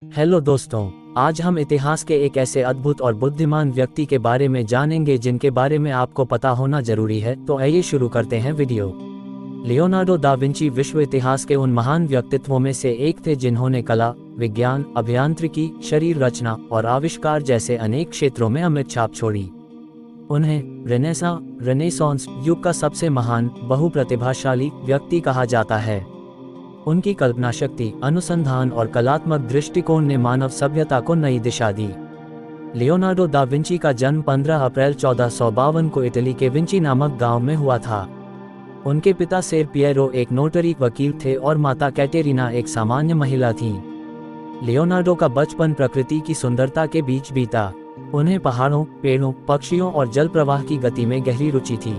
Hello दोस्तों, आज हम इतिहास के एक ऐसे अद्भुत और बुद्धिमान व्यक्ति के बारे में जानेंगे जिनके बारे में आपको पता होना जरूरी है। तो आइए शुरू करते हैं वीडियो। लियोनार्डो दा विंची विश्व इतिहास के उन महान व्यक्तित्वों में से एक थे जिन्होंने कला, विज्ञान, अभियांत्रिकी, शरीर रचना और आविष्कार जैसे अनेक क्षेत्रों में अमिट छाप छोड़ी। उन्हें रेनेसांस युग का सबसे महान, बहुप्रतिभाशाली व्यक्ति कहा जाता है। उनकी कल्पना शक्ति, अनुसंधान और कलात्मक दृष्टिकोण ने मानव सभ्यता को नई दिशा दी। लियोनार्डो दा विंची का जन्म 15 अप्रैल 1452 को इटली के विंची नामक गांव में हुआ था। उनके पिता सेर पिएरो एक नोटरी वकील थे और माता कैटेरिना एक सामान्य महिला थीं। लियोनार्डो का बचपन प्रकृति की सुंदरता के बीच बीता। उन्हें पहाड़ों, पेड़ों, पक्षियों और जल प्रवाह की गति में गहरी रुचि थी।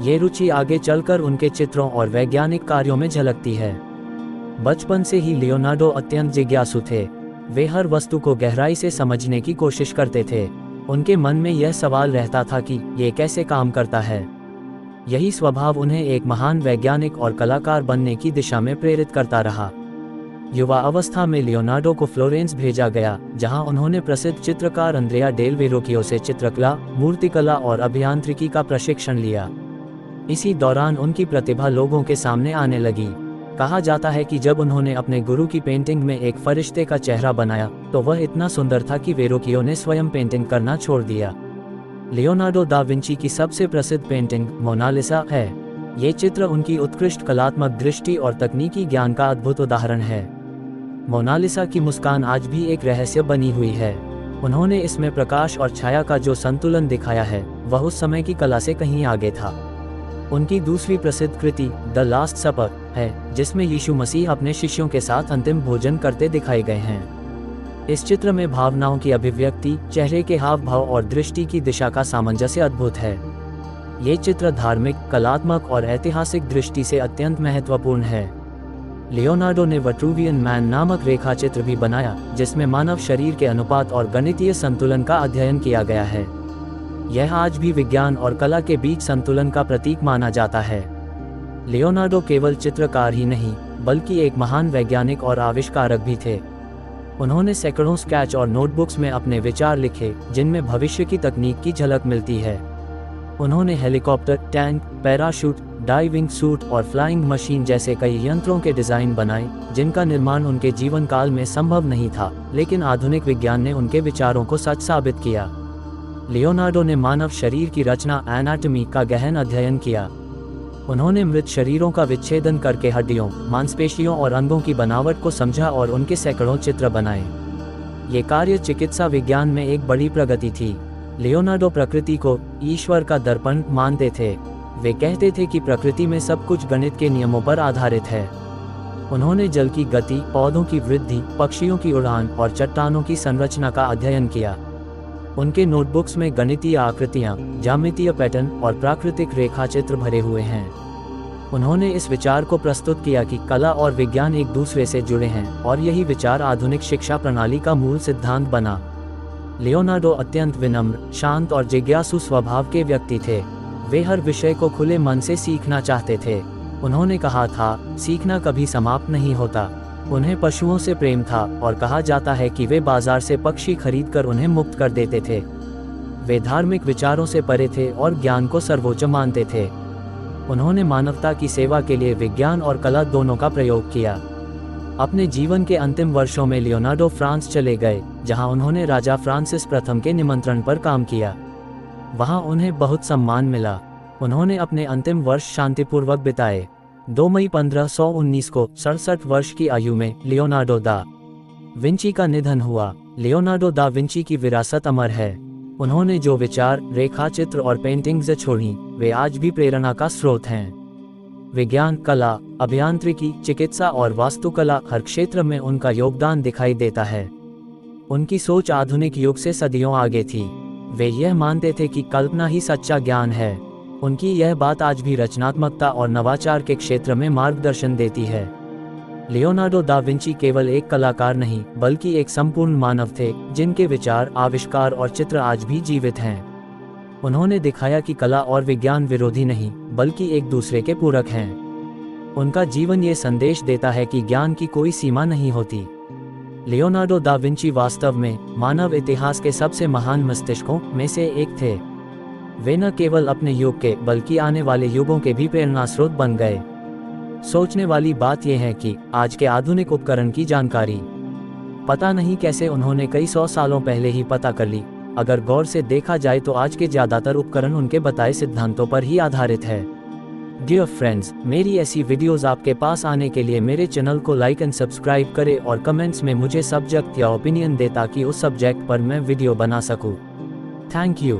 ये रुचि आगे चलकर उनके चित्रों और वैज्ञानिक कार्यों में झलकती है। बचपन से ही लियोनार्डो अत्यंत जिज्ञासु थे। वे हर वस्तु को गहराई से समझने की कोशिश करते थे। उनके मन में यह सवाल रहता था कि ये कैसे काम करता है। यही स्वभाव उन्हें एक महान वैज्ञानिक और कलाकार बनने की दिशा में प्रेरित करता रहा। युवा अवस्था में लियोनार्डो को फ्लोरेंस भेजा गया, जहां उन्होंने प्रसिद्ध चित्रकार अंद्रेया डेल वेरोकियो से चित्रकला, मूर्तिकला और अभियांत्रिकी का प्रशिक्षण लिया। इसी दौरान उनकी प्रतिभा लोगों के सामने आने लगी। कहा जाता है कि जब उन्होंने अपने गुरु की पेंटिंग में एक फरिश्ते का चेहरा बनाया तो वह इतना सुंदर था कि वेरोकियो ने स्वयं पेंटिंग करना छोड़ दिया। लियोनार्डो दा विंची की सबसे प्रसिद्ध पेंटिंग मोनालिसा है। ये चित्र उनकी उत्कृष्ट कलात्मक दृष्टि और तकनीकी ज्ञान का अद्भुत उदाहरण है। मोनालिसा की मुस्कान आज भी एक रहस्य बनी हुई है। उन्होंने इसमें प्रकाश और छाया का जो संतुलन दिखाया है वह उस समय की कला से कहीं आगे था। उनकी दूसरी प्रसिद्ध कृति द लास्ट सपर है, जिसमें यीशु मसीह अपने शिष्यों के साथ अंतिम भोजन करते दिखाए गए हैं। इस चित्र में भावनाओं की अभिव्यक्ति, चेहरे के हाव भाव और दृष्टि की दिशा का सामंजस्य अद्भुत है। ये चित्र धार्मिक, कलात्मक और ऐतिहासिक दृष्टि से अत्यंत महत्वपूर्ण है। लियोनार्डो ने विट्रूवियन मैन नामक रेखा चित्र भी बनाया, जिसमें मानव शरीर के अनुपात और गणितीय संतुलन का अध्ययन किया गया है। यह आज भी विज्ञान और कला के बीच संतुलन का प्रतीक माना जाता है। लियोनार्डो केवल चित्रकार ही नहीं, बल्कि एक महान वैज्ञानिक और आविष्कारक भी थे। उन्होंने सैकड़ों स्केच और नोटबुक्स में अपने विचार लिखे, जिनमें भविष्य की तकनीक की झलक मिलती है। उन्होंने helicopter, tank, parachute, diving suit और फ्लाइंग मशीन जैसे कई यंत्रों के डिजाइन बनाए, जिनका निर्माण उनके जीवन काल में संभव नहीं था, लेकिन आधुनिक विज्ञान ने उनके विचारों को सच साबित किया। लियोनार्डो ने मानव शरीर की रचना, एनाटॉमी का गहन अध्ययन किया। उन्होंने मृत शरीरों का विच्छेदन करके हड्डियों, मांसपेशियों और अंगों की बनावट को समझा और उनके सैकड़ों चित्र बनाए। ये कार्य चिकित्सा विज्ञान में एक बड़ी प्रगति थी। लियोनार्डो प्रकृति को ईश्वर का दर्पण मानते थे। वे कहते थे कि प्रकृति में सब कुछ गणित के नियमों पर आधारित है। उन्होंने जल की गति, पौधों की वृद्धि, पक्षियों की उड़ान और चट्टानों की संरचना का अध्ययन किया। उनके नोटबुक्स में गणितीय आकृतियां, ज्यामितीय पैटर्न और प्राकृतिक रेखा चित्र भरे हुए हैं। उन्होंने इस विचार को प्रस्तुत किया कि कला और विज्ञान एक दूसरे से जुड़े हैं, और यही विचार आधुनिक शिक्षा प्रणाली का मूल सिद्धांत बना। लियोनार्डो अत्यंत विनम्र, शांत और जिज्ञासु स्वभाव के व्यक्ति थे। वे हर विषय को खुले मन से सीखना चाहते थे। उन्होंने कहा था, सीखना कभी समाप्त नहीं होता। उन्हें पशुओं से प्रेम था और कहा जाता है कि वे बाजार से पक्षी खरीदकर उन्हें मुक्त कर देते थे। वे धार्मिक विचारों से परे थे और ज्ञान को सर्वोच्च मानते थे। उन्होंने मानवता की सेवा के लिए विज्ञान और कला दोनों का प्रयोग किया। अपने जीवन के अंतिम वर्षों में लियोनार्डो फ्रांस चले गए, जहां उन्होंने राजा फ्रांसिस प्रथम के निमंत्रण पर काम किया। वहां उन्हें बहुत सम्मान मिला। उन्होंने अपने अंतिम वर्ष शांतिपूर्वक बिताए। 2 मई 1519 को 67 वर्ष की आयु में लियोनार्डो दा विंची का निधन हुआ। लियोनार्डो दा विंची की विरासत अमर है। उन्होंने जो विचार, रेखाचित्र और पेंटिंग्स छोड़ी, वे आज भी प्रेरणा का स्रोत हैं। विज्ञान, कला, अभियांत्रिकी, चिकित्सा और वास्तुकला, हर क्षेत्र में उनका योगदान दिखाई देता है। उनकी सोच आधुनिक युग से सदियों आगे थी। वे यह मानते थे कि कल्पना ही सच्चा ज्ञान है। उनकी यह बात आज भी रचनात्मकता और नवाचार के क्षेत्र में मार्गदर्शन देती है। लियोनार्डो दा विंची केवल एक कलाकार नहीं, बल्कि एक संपूर्ण मानव थे, जिनके विचार, आविष्कार और चित्र आज भी जीवित हैं। उन्होंने दिखाया कि कला और विज्ञान विरोधी नहीं, बल्कि एक दूसरे के पूरक हैं। उनका जीवन ये संदेश देता है कि ज्ञान की कोई सीमा नहीं होती। लियोनार्डो दा विंची वास्तव में मानव इतिहास के सबसे महान मस्तिष्कों में से एक थे। वे न केवल अपने युग के बल्कि आने वाले युगों के भी प्रेरणा स्रोत बन गए। सोचने वाली बात यह है कि आज के आधुनिक उपकरण की जानकारी पता नहीं कैसे उन्होंने कई 100 सालों पहले ही पता कर ली। अगर गौर से देखा जाए तो आज के ज़्यादातर उपकरण उनके बताए सिद्धांतों पर ही आधारित है। डियर फ्रेंड्स, मेरी ऐसी वीडियोस आपके पास आने के लिए मेरे चैनल को लाइक एंड सब्सक्राइब करें और कमेंट्स में मुझे सब्जेक्ट या ओपिनियन दे ताकि उस सब्जेक्ट पर मैं वीडियो बना सकूं। Thank you.